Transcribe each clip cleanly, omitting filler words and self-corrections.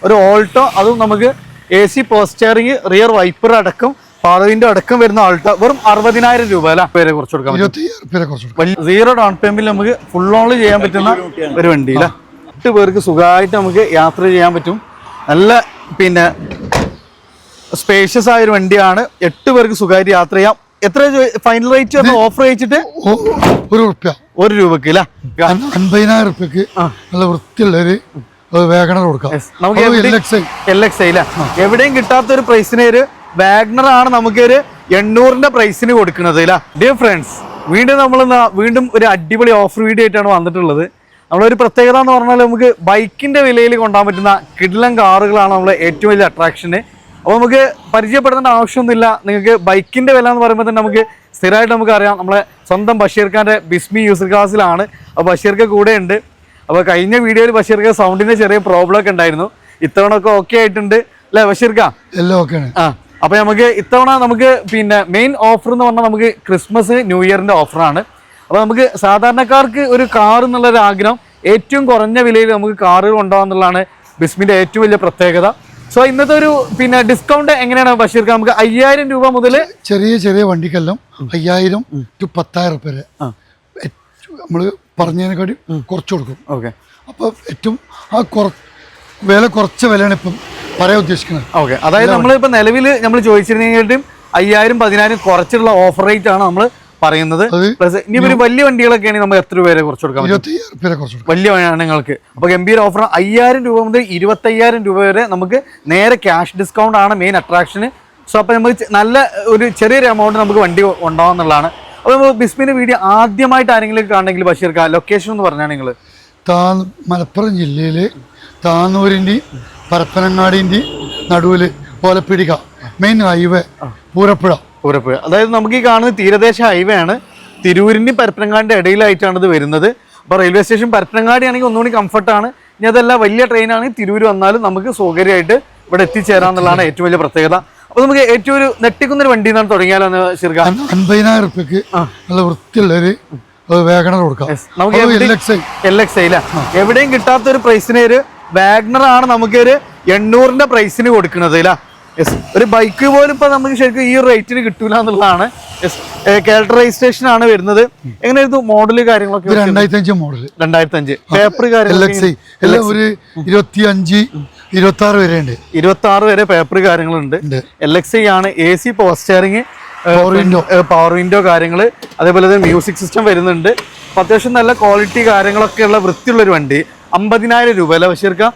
ഒരു ഓൾട്ടോ, അതും നമുക്ക് AC പോസ്റ്ററിംഗ്, റിയർ വൈപ്പർ അടക്കം പാളവിന്റെ അടക്കം വരുന്ന ആൾട്ടോ വെറും 60,000 രൂപ അല്ല പേരെ കുറച്ച് കൊടുക്കാം. 0 ഡൗൺ പേയ്മെന്റ് നമുക്ക് ഫുൾ ഓൺ ചെയ്യാൻ പറ്റുന്ന ഒരു വണ്ടി അല്ലേ. 8 പേർക്ക് സുഖമായിട്ട് നമുക്ക് യാത്ര ചെയ്യാൻ പറ്റും. നല്ല പിന്നെ സ്പേഷ്യസ് ആയ ഒരു വണ്ടിയാണ്. 8 പേർക്ക് സുഖമായിട്ട് യാത്ര ചെയ്യാം. എത്ര ഫൈനൽ റേറ്റ് ഓഫർ വെച്ചിട്ട്? 1 രൂപക്ക് അല്ലേ, 50,000 രൂപക്ക് നല്ല വൃത്തിയുള്ളൊരു വാഗണർ കൊടുക്കാം. എവിടെയും കിട്ടാത്ത ഒരു പ്രൈസിന് ഒരു വാഗണർ ആണ് നമുക്ക് ഒരു 800-ന്റെ പ്രൈസിന് കൊടുക്കുന്നത് അല്ലേ. ഡിയർ ഫ്രണ്ട്സ്, വീണ്ടും ഒരു അടിപൊളി ഓഫർ വീഡിയോ ആയിട്ടാണ് വന്നിട്ടുള്ളത്. നമ്മളൊരു പ്രത്യേകത എന്ന് പറഞ്ഞാൽ നമുക്ക് ബൈക്കിന്റെ വിലയിൽ കൊണ്ടുപോകാൻ പറ്റുന്ന കിടിലൻ കാറുകളാണ് നമ്മളെ ഏറ്റവും വലിയ അട്രാക്ഷന്. അപ്പോൾ നമുക്ക് പരിചയപ്പെടുത്തേണ്ട ആവശ്യമൊന്നുമില്ല. നിങ്ങൾക്ക് ബൈക്കിന്റെ വില എന്ന് പറയുമ്പോൾ തന്നെ നമുക്ക് സ്ഥിരമായിട്ട് നമുക്കറിയാം, നമ്മളെ സ്വന്തം ബഷീർ ഖാന്റെ ബിസ്മി യൂസർ ക്ലാസ്സിലാണ്. അപ്പോൾ ബഷീർ ഖാൻ കൂടെ ഉണ്ട്. അപ്പോൾ കഴിഞ്ഞ വീഡിയോയിൽ ബഷീർ ഖാൻ സൗണ്ടിന്റെ ചെറിയ പ്രോബ്ലം ഒക്കെ ഉണ്ടായിരുന്നു. ഇത്തവണ ഒക്കെ ഓക്കെ ആയിട്ടുണ്ട് അല്ലേ ബഷീർ ഖാൻ? എല്ലാം ഓക്കെയാണ്. അപ്പൊ നമുക്ക് ഇത്തവണ നമുക്ക് പിന്നെ മെയിൻ ഓഫർ എന്ന് പറഞ്ഞാൽ നമുക്ക് ക്രിസ്മസ് ന്യൂ ഇയറിന്റെ ഓഫറാണ്. അപ്പൊ നമുക്ക് സാധാരണക്കാർക്ക് ഒരു കാർ എന്നുള്ളൊരു ആഗ്രഹം, ഏറ്റവും കുറഞ്ഞ വിലയിൽ നമുക്ക് കാറുകൾ ഉണ്ടാവുന്നുള്ളതാണ് ബിസ്മിന്റെ ഏറ്റവും വലിയ പ്രത്യേകത. സോ ഇന്നത്തെ ഒരു പിന്നെ ഡിസ്കൗണ്ട് എങ്ങനെയാണ് ബഷീർ ഖാൻ? നമുക്ക് 5,000 രൂപ മുതൽ ചെറിയ വണ്ടിക്കെല്ലാം 5,000 to 10,000 വരെ നമ്മള് പറഞ്ഞതിനെക്കാട്ടി കുറച്ച് കൊടുക്കും. ഓക്കെ. അപ്പൊ ഏറ്റവും വില കുറച്ച വിലയാണ് ഇപ്പം പറയാൻ ഉദ്ദേശിക്കുന്നത്. ഓക്കെ, അതായത് നമ്മളിപ്പോ നിലവിൽ നമ്മൾ ചോദിച്ചിരുന്നെങ്കിലും 5,000 10,000 കുറച്ചുള്ള ഓഫർ റേറ്റ് ആണ് നമ്മൾ പറയുന്നത്. ഇനി ഒരു വലിയ വണ്ടികളൊക്കെ ആണെങ്കിൽ നമ്മൾ എത്ര രൂപ കുറച്ച് കൊടുക്കാം? 25,000 വലിയ വാഹനങ്ങൾക്ക്. അപ്പൊ ഗംഭീര ഓഫർ 5,000 രൂപ മുതൽ 25,000 രൂപ വരെ നമുക്ക് നേരെ ക്യാഷ് ഡിസ്കൗണ്ട് ആണ് മെയിൻ അട്രാക്ഷന്. സോ അപ്പൊ നമുക്ക് നല്ല ഒരു ചെറിയൊരു എമൗണ്ട് നമുക്ക് വണ്ടി ഉണ്ടാവുന്നതാണ്. അപ്പൊ നമ്മൾ ബിസ്മിന്റെ വീഡിയോ ആദ്യമായിട്ട് ആരെങ്കിലും കാണണമെങ്കിൽ ബഷീർ ഖാൻ ലൊക്കേഷൻ എന്ന് പറഞ്ഞാൽ നിങ്ങൾ മലപ്പുറം ജില്ലയില് താന്നൂരിന്റെയും പരപ്പനങ്ങാടിന്റെ നടുവില് ഓലപ്പിടിക മെയിൻ ഹൈവേ പൂരപ്പുഴ. അതായത് നമുക്ക് ഈ കാണുന്നത് തീരദേശ ഹൈവേ ആണ്. തിരൂരിന്റെയും പരപ്പനങ്ങാടിന്റെ ഇടയിലായിട്ടാണ് ഇത് വരുന്നത്. അപ്പൊ റെയിൽവേ സ്റ്റേഷൻ പരപ്പനങ്ങാടി ആണെങ്കിൽ ഒന്നുകൂടി കംഫർട്ടാണ്. ഇനി അതല്ല വലിയ ട്രെയിനാണെങ്കിൽ തിരൂര് വന്നാലും നമുക്ക് സൗകര്യമായിട്ട് ഇവിടെ എത്തിച്ചേരാന്നുള്ളതാണ് ഏറ്റവും വലിയ പ്രത്യേകത. അപ്പൊ നമുക്ക് ഏറ്റവും ഒരു നെട്ടിക്കുന്നൊരു വണ്ടി നിന്നാണ് തുടങ്ങിയാലോ? 50,000 രൂപക്ക് നല്ല വൃത്തിയുള്ളൊരു വാഗണർ കൊടുക്കാം. നമുക്ക് LXI എവിടെയും കിട്ടാത്ത ഒരു പ്രൈസിന് ഒരു വാഗണർ ആണ് നമുക്ക് ഒരു 800-ന്റെ പ്രൈസിന് കൊടുക്കുന്നത് അല്ലേ. ഒരു ബൈക്ക് പോലും ഇപ്പൊ നമുക്ക് ശരിക്കും ഈ റേറ്റിന് കിട്ടൂല എന്നുള്ളതാണ്. കേരള രജിസ്ട്രേഷൻ ആണ് വരുന്നത്. എങ്ങനെയായിരുന്നു മോഡല് കാര്യങ്ങളൊക്കെ? 2005 മോഡൽ. 2005 പേപ്പർ കാര്യങ്ങളൊക്കെ എല്ലാം ഒരു 25 26 വരെ ഉണ്ട്. 26 വരെ പേപ്പർ കാര്യങ്ങളുണ്ട്. LXI ആണ്. AC പോസ്റ്ററിംഗ്, പവർ വിൻഡോ കാര്യങ്ങൾ, അതേപോലെ തന്നെ മ്യൂസിക് സിസ്റ്റം വരുന്നുണ്ട്. അപ്പൊ അത്യാവശ്യം നല്ല ക്വാളിറ്റി കാര്യങ്ങളൊക്കെ ഉള്ള വൃത്തിയുള്ളൊരു വണ്ടി. 50,000 രൂപ അല്ലേ ബഷീർ ഖാൻ?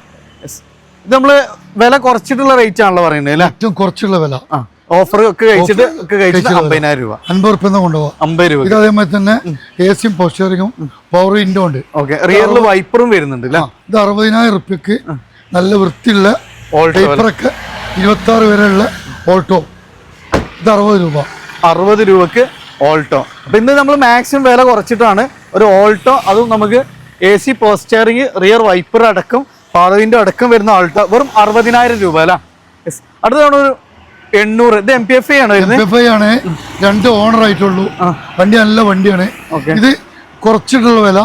ഇത് നമ്മള് വില കുറച്ചിട്ടുള്ള റേറ്റ് ആണല്ലോ പറയുന്നത് അല്ലേ? ഏറ്റവും കുറച്ചുള്ള വില. ഓഫർ ഒക്കെ കഴിച്ചിട്ട് 50,000 രൂപ. 50 രൂപ കൊണ്ടുപോകാം. 50 രൂപ. ഇത് അതേപോലെ തന്നെ AC പോസ്റ്ററിംഗും പവർ വിൻഡോ ഉണ്ട്. ഓക്കെ. റിയറിൽ വൈപ്പറും വരുന്നുണ്ട് അല്ലേ? ഇത് 60,000 രൂപക്ക് നല്ല വൃത്തിയുള്ള പേപ്പറൊക്കെ 26 വരെയുള്ള ഓൾട്ടോ. ഇത് 60 രൂപ. 60 രൂപക്ക് ഓൾട്ടോ. അപ്പൊ ഇന്ന് നമ്മൾ മാക്സിമം വില കുറച്ചിട്ടാണ് ഒരു ഓൾട്ടോ, അതും നമുക്ക് AC പോസ്റ്ററിംഗ്, റിയർ വൈപ്പർ അടക്കം പാളവിന്റെ അടക്കം വരുന്ന ആൾട്ടോ വെറും 60,000 രൂപ അല്ല. അടുത്താണ് ഒരു 800. ഇത് MPFI ആണ് വരുന്നത്. MPFI ആണ്. 2 ഓണർ ആയിട്ടുള്ളൂ. വണ്ടി നല്ല വണ്ടിയാണ്. ഇത് കുറച്ചിട്ടുള്ള വില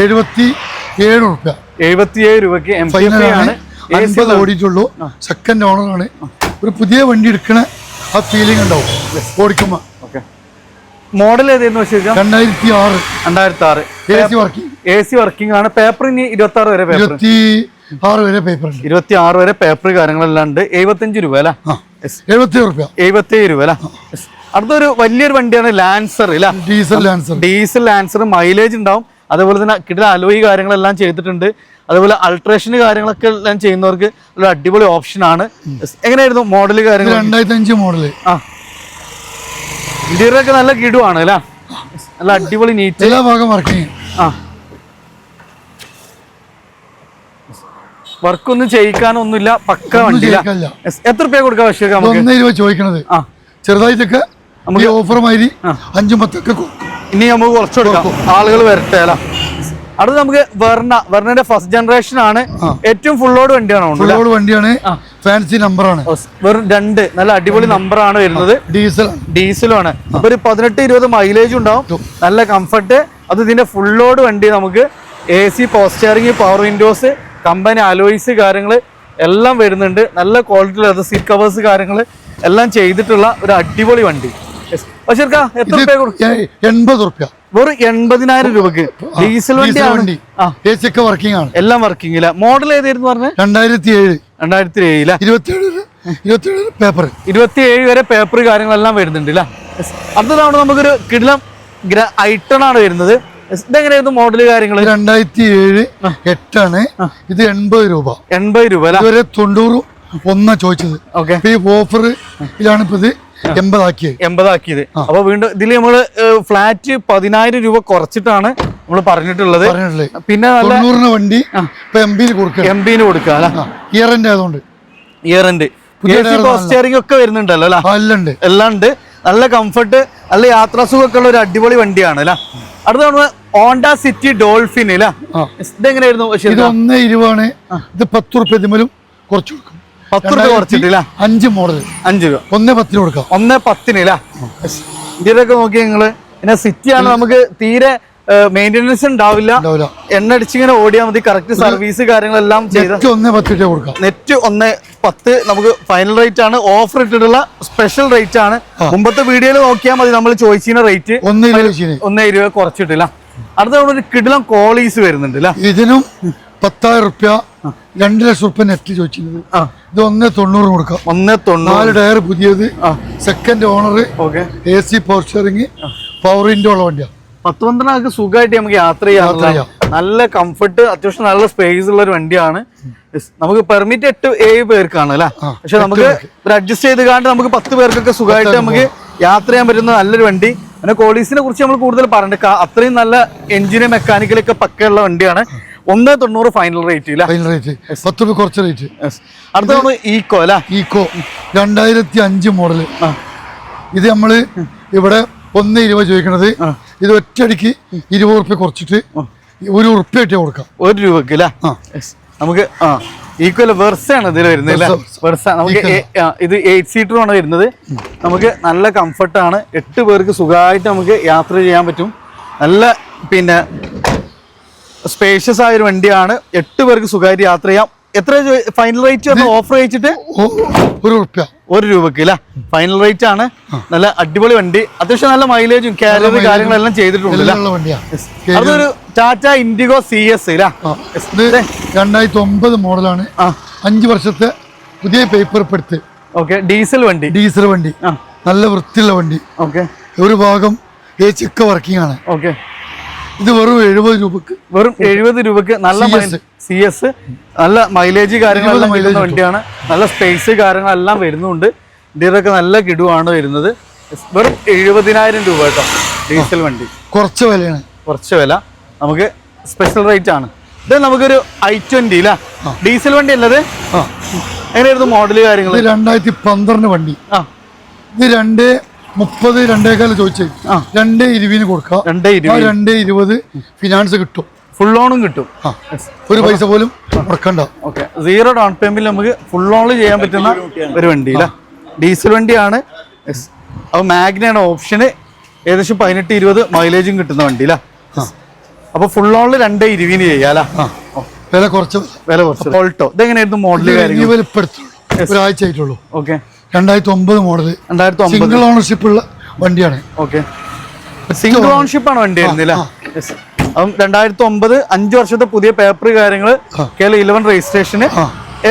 77 രൂപ. 77 രൂപക്ക് MPFI ആണ്. 50 ഓടിയിട്ടുള്ളൂ. സെക്കൻഡ് ഓണർ ആണ്. ഒരു പുതിയ വണ്ടി എടുക്കണ ആ ഫീലിംഗ് ഉണ്ടാവും ഓടിക്കുമ്പോ. മോഡൽ ഏതായിരുന്നു? 2006. AC വർക്കിംഗ് ആണ്. പേപ്പർ ഇനി 26 വരെ പേപ്പർ. 26 വരെ പേപ്പർ. 26 വരെ പേപ്പർ കാര്യങ്ങളെല്ലാം ഉണ്ട്. 75 രൂപ അല്ലേ? 77 രൂപ അല്ലേ? അടുത്തൊരു വലിയൊരു വണ്ടിയാണ് ലാൻസർ അല്ലേ? Diesel Lancer. മൈലേജ് ഉണ്ടാവും. അതേപോലെ തന്നെ കിട്ടുന്ന അലോയി കാര്യങ്ങളെല്ലാം ചെയ്തിട്ടുണ്ട്. അതേപോലെ അൾട്രേഷന് കാര്യങ്ങളൊക്കെ എല്ലാം ചെയ്യുന്നവർക്ക് ഒരു അടിപൊളി ഓപ്ഷൻ ആണ്. എങ്ങനെയായിരുന്നു മോഡല് കാര്യങ്ങൾ? 2005 മോഡല്. ഇന്റീരിയറൊക്കെ നല്ല കിടുവാണ് അല്ലേ? നല്ല അടിപൊളി നീറ്റ്. എല്ലാ ഭാഗം വർക്കിംഗ്. വർക്കൊന്നും ചെയ്യിക്കാനൊന്നുമില്ല. പക്ക വണ്ടി. എത്ര രൂപ കൊടുക്കാം ബഷീർ ഖാൻ? 1 രൂപ ചോദിക്കണത്. ചെറുതായിട്ടൊക്കെ നമുക്ക് ഓഫർ മാതിരി 5-10 ഇനി നമുക്ക് കുറച്ച് കൊടുക്കാം. ആളുകൾ വരട്ടെ അല്ല. അടുത്ത് നമുക്ക് വെർണന്റെ ഫസ്റ്റ് ജനറേഷൻ ആണ്. ഏറ്റവും ഫുള്ളോട് വണ്ടിയാണ്. ഫാൻസി നമ്പറാണ്. വെറും 2 നല്ല അടിപൊളി നമ്പറാണ് വരുന്നത്. ഡീസലാണ്. അപ്പൊ ഒരു 18-20 മൈലേജ് ഉണ്ടാവും. നല്ല കംഫർട്ട്. അത് ഇതിന്റെ ഫുള്ളോട് വണ്ടി. നമുക്ക് AC power steering, power windows, company alloys കാര്യങ്ങള് എല്ലാം വരുന്നുണ്ട്. നല്ല ക്വാളിറ്റി ലെതർ സീറ്റ് കവേഴ്സ് കാര്യങ്ങൾ എല്ലാം ചെയ്തിട്ടുള്ള ഒരു അടിപൊളി വണ്ടി. പക്ഷേ എത്ര രൂപ കൊടുക്കും? 80 റുപ്യ. വെറും 80,000 രൂപക്ക് ഡീസൽ വണ്ടി. വർക്കിംഗ് ആണ്, എല്ലാം വർക്കിംഗ് ഇല്ല. മോഡൽ ഏതായിരുന്നു പറഞ്ഞത്? 2007 പേപ്പർ 27 വരെ പേപ്പർ കാര്യങ്ങളെല്ലാം വരുന്നുണ്ട് അല്ലേ. അടുത്ത തവണ നമുക്കൊരു കിടിലം ഐട്ടൺ ആണ് വരുന്നത്. ഇതെങ്ങനെയായിരുന്നു മോഡല് കാര്യങ്ങൾ? 2007 8 ഇത് 80 രൂപ. 80 രൂപ ഇതുവരെ 91 ചോദിച്ചത്. ഈ ഓഫർ ഇതാണ് ഇപ്പൊ ഇത് 80 ആക്കിയത്. അപ്പൊ വീണ്ടും ഇതിൽ നമ്മള് ഫ്ലാറ്റ് 10,000 രൂപ കുറച്ചിട്ടാണ് നമ്മൾ പറഞ്ഞിട്ടുള്ളത്. പിന്നെ നല്ല വണ്ടി എംപിന് കൊടുക്കുക ഇയർ എൻഡ് ആയതുകൊണ്ട് സ്റ്റിയറിംഗ് ഒക്കെ വരുന്നുണ്ടല്ലോ അല്ലേ? എല്ലാം ഉണ്ട്. നല്ല കംഫർട്ട്, നല്ല യാത്രാസുഖമൊക്കെ ഉള്ള ഒരു അടിപൊളി വണ്ടിയാണ് അല്ലേ. അടുത്ത ഹോണ്ട സിറ്റി ഡോൾഫിൻ അല്ലേ. ഇതെങ്ങനെയായിരുന്നു? ഇത് 1.20 ഇത് 10 റുപ്യ കുറച്ച് കൊടുക്കും. 10 രൂപ കുറച്ചിട്ടില്ല. 5 മോഡൽ 5 രൂപ 1.10 കൊടുക്കാം. 1.10 അല്ലേ. ഇതിലൊക്കെ നോക്കി നിങ്ങള്. പിന്നെ സിറ്റിയാണ്, നമുക്ക് തീരെ മെയിൻ്റെനൻസ് ഉണ്ടാവില്ല. എണ്ണ അടിച്ചിങ്ങനെ ഓടിയാൽ മതി. കറക്റ്റ് സർവീസ് കാര്യങ്ങളെല്ലാം ചെയ്ത് നെറ്റ് 1.10 നമുക്ക് ഫൈനൽ റേറ്റ് ആണ്. ഓഫർ ഇട്ടിട്ടുള്ള സ്പെഷ്യൽ റേറ്റ് ആണ്. മുമ്പത്തെ വീഡിയോയിൽ നോക്കിയാൽ മതി, നമ്മൾ ചോദിച്ചിരുന്ന റേറ്റ് 1.20 രൂപ കുറച്ചിട്ടില്ല. അടുത്ത ഒരു കിടിലം കോളീസ് വരുന്നുണ്ട് അല്ലേ. ഇതിനും 10,000 റുപ്യ 2 ലക്ഷം റുപ്യ നെറ്റ് ചോദിച്ചിരുന്നത്. ഇത് 1.90 കൊടുക്കാം. 1.90. 4 ടയർ പുതിയത്, second owner, AC power steering, power window ഉള്ള വണ്ടിയാണ്. 10-12 സുഖമായിട്ട് നമുക്ക് യാത്ര ചെയ്യാം. നല്ല കംഫർട്ട്, അത്യാവശ്യം നല്ല സ്പേസ് ഉള്ള ഒരു വണ്ടിയാണ്. നമുക്ക് പെർമിറ്റ് 8-7 പേർക്കാണ് അല്ലെ. പക്ഷെ നമുക്ക് ഒരു അഡ്ജസ്റ്റ് ചെയ്ത് കാണ്ട് നമുക്ക് 10 പേർക്കൊക്കെ സുഖമായിട്ട് നമുക്ക് യാത്ര ചെയ്യാൻ പറ്റുന്ന നല്ലൊരു വണ്ടി. പിന്നെ കോളീസിനെ കുറിച്ച് നമ്മൾ കൂടുതൽ പറഞ്ഞിട്ട് അത്രയും നല്ല എഞ്ചിന് മെക്കാനിക്കലൊക്കെ പക്കയുള്ള വണ്ടിയാണ്. 1.90 ഫൈനൽ റേറ്റ് ഇല്ല. 10 രൂപ കുറച്ച് റേറ്റ്. അടുത്ത ഈക്കോ അല്ലെ. ഈക്കോ 2005 മോഡല്. ഇത് നമ്മള് ഇവിടെ 1.20 ചോദിക്കണത്. ഇത് ഒറ്റയടിക്ക് 20 റുപ്യ കുറച്ചിട്ട് 1 റുപ്യ ഇട്ടേ കൊടുക്കാം. 1 രൂപക്ക് അല്ലേ. നമുക്ക് ഈക്വൽ വെർസാണ് ഇതിൽ വരുന്നത്. വെർസ നമുക്ക് ഇത് 8 സീറ്ററുമാണ് വരുന്നത്. നമുക്ക് നല്ല കംഫർട്ടാണ്. 8 പേർക്ക് സുഖമായിട്ട് നമുക്ക് യാത്ര ചെയ്യാൻ പറ്റും. നല്ല പിന്നെ സ്പേഷ്യസ് ആയ ഒരു വണ്ടിയാണ്. 8 പേർക്ക് സുഖമായിട്ട് യാത്ര ചെയ്യാം. എത്ര ഫൈനൽ റേറ്റ് ഓഫർ വെച്ചിട്ട്? 1 രൂപക്ക് അല്ലേ ഫൈനൽ റേറ്റ് ആണ്. നല്ല അടിപൊളി വണ്ടി, അത്യാവശ്യം നല്ല മൈലേജും കാരിയർ കാര്യങ്ങളെല്ലാം ചെയ്തിട്ടുണ്ട്. അതൊരു ടാറ്റ ഇൻഡിഗോ CS 2009 മോഡലാണ്. 5 വർഷത്തെ പുതിയ പേപ്പർ പെടുത്ത്. ഡീസൽ വണ്ടി നല്ല വൃത്തിയുള്ള വണ്ടി. ഒരു ഭാഗം AC ഒക്കെ വർക്കിംഗ് ആണ്. ഇത് വെറും 70 രൂപക്ക് നല്ല CS, നല്ല മൈലേജ് കാര്യങ്ങളെല്ലാം വരുന്ന വണ്ടിയാണ്. നല്ല സ്പേസ് കാര്യങ്ങളെല്ലാം വരുന്നുണ്ട്. ഇതിലൊക്കെ നല്ല കിടുവാണ് വരുന്നത്. വെറും 70,000 രൂപ കേട്ടോ ഡീസൽ വണ്ടി. കുറച്ച് വിലയാണ്, കുറച്ച് വില. നമുക്ക് സ്പെഷ്യൽ റേറ്റ് ആണ്. ഇത് നമുക്കൊരു i20 അല്ലേ ഡീസൽ വണ്ടി അല്ലത്. എങ്ങനെയായിരുന്നു മോഡല് കാര്യങ്ങൾ? 2012 വണ്ടി. ഇത് 2.30 2.15 ചോദിച്ചേ 2.20 കൊടുക്കാം. 2.20 ഫിനാൻസ് കിട്ടും. ഫുൾ ലോണും കിട്ടും. ഒരു പൈസ പോലും മുടക്കണ്ട. 0 ഡൗൺ പേയ്മെന്റ് നമുക്ക് ഫുൾ ലോണിൽ ചെയ്യാൻ പറ്റുന്ന ഒരു വണ്ടി അല്ലേ. ഡീസൽ വണ്ടിയാണ്. അപ്പൊ മാഗ്നയാണ് ഓപ്ഷന്. ഏകദേശം 18-20 മൈലേജും കിട്ടുന്ന വണ്ടി അല്ലേ. അപ്പൊ ഫുൾ ലോണിൽ 2.20 ചെയ്യാം. വില കുറച്ച്. ഓൾട്ടോ ഇതെങ്ങനെയായിരുന്നു മോഡല് കാര്യങ്ങൾ? ഒരാഴ്ച ആയിട്ടുള്ളൂ. 2009 മോഡല്. സിംഗിൾ ഓണർഷിപ്പ് ഉള്ള വണ്ടിയാണ്. സിംഗിൾ ഓണർഷിപ്പ് ആണ് വണ്ടി വരുന്നില്ല. 2009 5 വർഷത്തെ പുതിയ പേപ്പർ കാര്യങ്ങൾ. കേരള 11 രജിസ്ട്രേഷന്.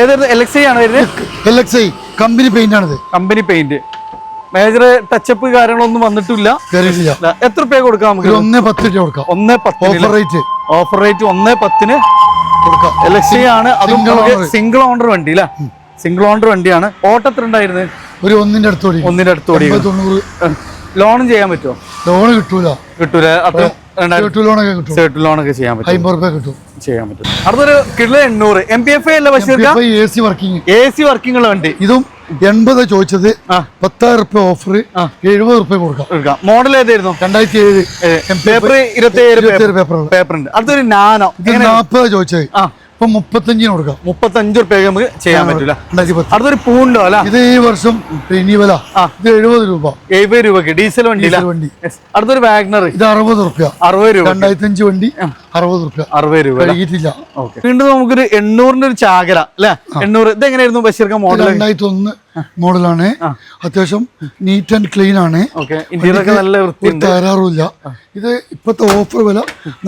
ഏതായിരുന്നു? LXI ആണ് വരുന്നത്. LXI കമ്പനി പെയിന്റ് ആണിത്. Company paint. മേജർ ടച്ചപ്പ് കാര്യങ്ങളൊന്നും വന്നിട്ടില്ല. എത്ര രൂപ കൊടുക്കാം നമുക്ക്? 1.10 കൊടുക്കാം. 1.10 ഓഫർ റേറ്റ് 1.10 കൊടുക്കാം. LXI ആണ്. അതും സിംഗിൾ ഓണർ വണ്ടി അല്ലേ. സിംഗിൾ ഓണർ വണ്ടിയാണ്. ഓട്ടം എത്ര ഉണ്ടായിരുന്നത്? ഒരു 1.5 അടുത്ത് ഓടി. ലോണും ചെയ്യാൻ പറ്റുമോ? ലോൺ കിട്ടൂല. അത്ര ലോണൊക്കെ ചെയ്യാൻ പറ്റും. 50 രൂപ കിട്ടും. ചെയ്യാൻ പറ്റും. അടുത്തൊരു കിലോ 800 MPFI അല്ല. പക്ഷേ AC വർക്കിംഗ് ഉള്ള വണ്ടി. ഇതും 80 ചോദിച്ചത്. 10,000 രൂപ ഓഫർ. 70 രൂപ കൊടുക്കാം. മോഡൽ ഏതായിരുന്നു? 2007 പേപ്പർ 27 പേപ്പർ ഉണ്ട്. അടുത്തൊരു നാനോ. 40 ചോദിച്ചത്. ഇപ്പൊ 35 കൊടുക്കാം. 35 റുപ്യക്ക് നമുക്ക് ചെയ്യാൻ പറ്റൂല. 2010. അടുത്തൊരു പൂണ്ടോ അല്ല, ഇത് ഈ വർഷം റിന്യൂവല. ഇത് 70 രൂപ. 70 രൂപക്ക് ഡീസൽ വണ്ടി. അടുത്തൊരു വാഗ്നർ, ഇത് 60 റുപ്യ. 60 രൂപ. 2005 വണ്ടി 60 റുപ്യ. 60 രൂപ കഴുകിയിട്ടില്ല. വീണ്ടും നമുക്കൊരു 800ന്റെ ഒരു ചാകര അല്ലെ. 800 ഇത് എങ്ങനെയായിരുന്നു ബഷീർക്ക മോഡൽ? 2001 മോഡലാണ്. അത്യാവശ്യം നീറ്റ് ആൻഡ് ക്ലീൻ ആണ്. ഇന്ത്യയിലൊക്കെ നല്ല വൃത്തിയുണ്ട്, തകരാറുമില്ല. ഇത് ഇപ്പത്തെ ഓഫർ വില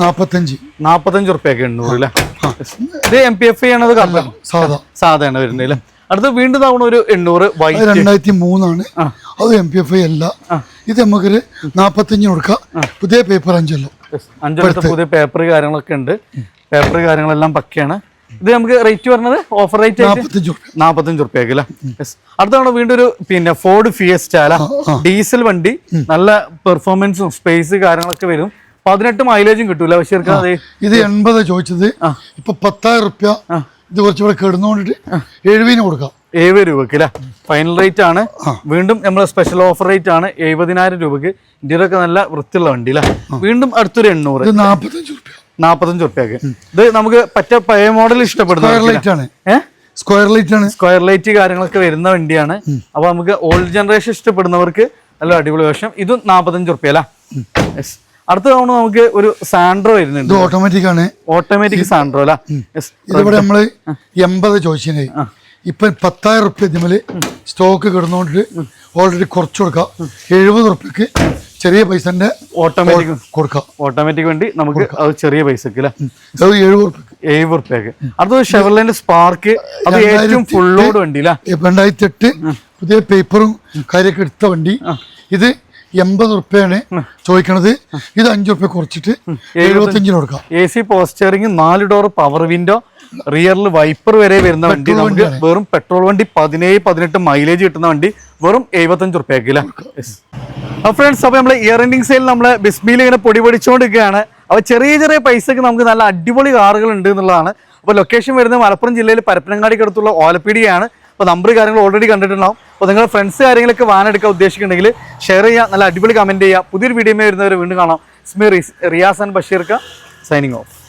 45 റുപ്യൊക്കെ 800 അല്ലേ. ഇത് MPF ആണത് സാധാരണ വരുന്നത് അല്ലേ. അടുത്ത് വീണ്ടും തവണ ഒരു 800 2003 ആണ്. അത് MPF അല്ല. ഇത് നമുക്കൊരു 45 കൊടുക്കാം. പുതിയ പേപ്പർ 5 പുതിയ പേപ്പർ കാര്യങ്ങളൊക്കെ ഉണ്ട്. പേപ്പർ കാര്യങ്ങളെല്ലാം പക്കയാണ്. ഇത് നമുക്ക് റേറ്റ് പറഞ്ഞത് ഓഫർ റേറ്റ് 45 റുപ്യക്ക് അല്ലേ. അടുത്താണ് വീണ്ടും ഒരു പിന്നെ ഫോർഡ് ഫിയസ്റ്റ അല്ല, ഡീസൽ വണ്ടി. നല്ല പെർഫോമൻസും സ്പേസ് കാര്യങ്ങളൊക്കെ വരും. 18 മൈലേജും കിട്ടൂല ബഷീർക്ക. ഇത് 80 ചോദിച്ചത്, ഇപ്പൊ 10,000 റുപ്യ. ഇത് കുറച്ചുകൂടെ കിടന്നുകൊണ്ടിട്ട് 70 കൊടുക്കാം. 70 രൂപക്ക് അല്ലെ ഫൈനൽ റേറ്റ് ആണ്. വീണ്ടും നമ്മളെ സ്പെഷ്യൽ ഓഫർ റേറ്റ് ആണ് 70,000 രൂപക്ക്. ഇന്ത്യയിലൊക്കെ നല്ല വൃത്തിയുള്ള വണ്ടി അല്ലെ. വീണ്ടും അടുത്തൊരു 800, 45 റുപ്യക്ക്. ഇത് നമുക്ക് പറ്റ പഴയ മോഡൽ ഇഷ്ടപ്പെടുന്ന സ്ക്വയർ ലൈറ്റ് കാര്യങ്ങളൊക്കെ വരുന്ന വണ്ടിയാണ്. അപ്പൊ നമുക്ക് ഓൾഡ് ജനറേഷൻ ഇഷ്ടപ്പെടുന്നവർക്ക് നല്ല അടിപൊളി വേഷം. ഇതും 45 റുപ്യ അല്ല. അടുത്ത തവണ നമുക്ക് ഒരു സാൻഡ്രോ വരുന്നുണ്ട്. ഓട്ടോമാറ്റിക് സാൻഡ്രോ അല്ല. ഇതിവിടെ നമ്മള് 80 ചോദിച്ചേ. ഇപ്പൊ 10,000 റുപ്യ ഇതിമേല് സ്റ്റോക്ക് കിടന്നോണ്ടിട്ട് ഓൾറെഡി കുറച്ച് കൊടുക്കാം. 70 റുപ്യക്ക് ചെറിയ പൈസന്റെ ഓട്ടോമാറ്റിക് കൊടുക്കാം. ഓട്ടോമാറ്റിക് വണ്ടി നമുക്ക് അത് ചെറിയ പൈസക്ക് അല്ലേ. 70 റുപ്യക്ക്. അടുത്ത ഷെവർലെന്റെ സ്പാർക്ക്, അത് ഏറ്റവും ഫുൾ ലോഡ് വണ്ടി അല്ലേ. 2008 പുതിയ പേപ്പറും കാര്യമൊക്കെ എടുത്ത വണ്ടി. ഇത് 80 റുപ്യാണ് ചോദിക്കണത്. ഇത് 5 റുപ്യ കുറച്ചിട്ട് 75 കൊടുക്കാം. AC power steering, 4 door power window, റിയറിൽ വൈപ്പർ വരെ വരുന്ന വണ്ടി. നമുക്ക് വെറും പെട്രോൾ വണ്ടി, 17-18 മൈലേജ് കിട്ടുന്ന വണ്ടി വെറും 75 റുപ്യക്ക് അല്ലേ. ഫ്രണ്ട്സ്, അപ്പൊ നമ്മള് ഇയർ എൻഡിങ് സെയിൽ നമ്മളെ ബിസ്മിയിൽ ഇങ്ങനെ പൊടി പൊടിച്ചുകൊണ്ടിരിക്കുകയാണ്. അപ്പൊ ചെറിയ ചെറിയ പൈസക്ക് നമുക്ക് നല്ല അടിപൊളി കാറുകൾ ഉണ്ട് എന്നുള്ളതാണ്. അപ്പൊ ലൊക്കേഷൻ വരുന്നത് മലപ്പുറം ജില്ലയിൽ പരപ്പനങ്ങാടിക്ക് അടുത്തുള്ള ഓലപ്പീടിയാണ്. അപ്പോൾ നമ്പർ കാര്യങ്ങൾ ഓൾറെഡി കണ്ടിട്ടുണ്ടാവും. അപ്പോൾ നിങ്ങളുടെ ഫ്രണ്ട്സ് കാര്യങ്ങളൊക്കെ വാൻ എടുക്കാൻ ഉദ്ദേശിക്കുന്നുണ്ടെങ്കിൽ ഷെയർ ചെയ്യുക, നല്ല അടിപൊളി കമൻറ്റ് ചെയ്യുക. പുതിയൊരു വീഡിയോ വരുന്നവരെ വീണ്ടും കാണാം. റിയാസ് ആൻഡ് ബഷീർക്ക സൈനിങ് ഓഫ്.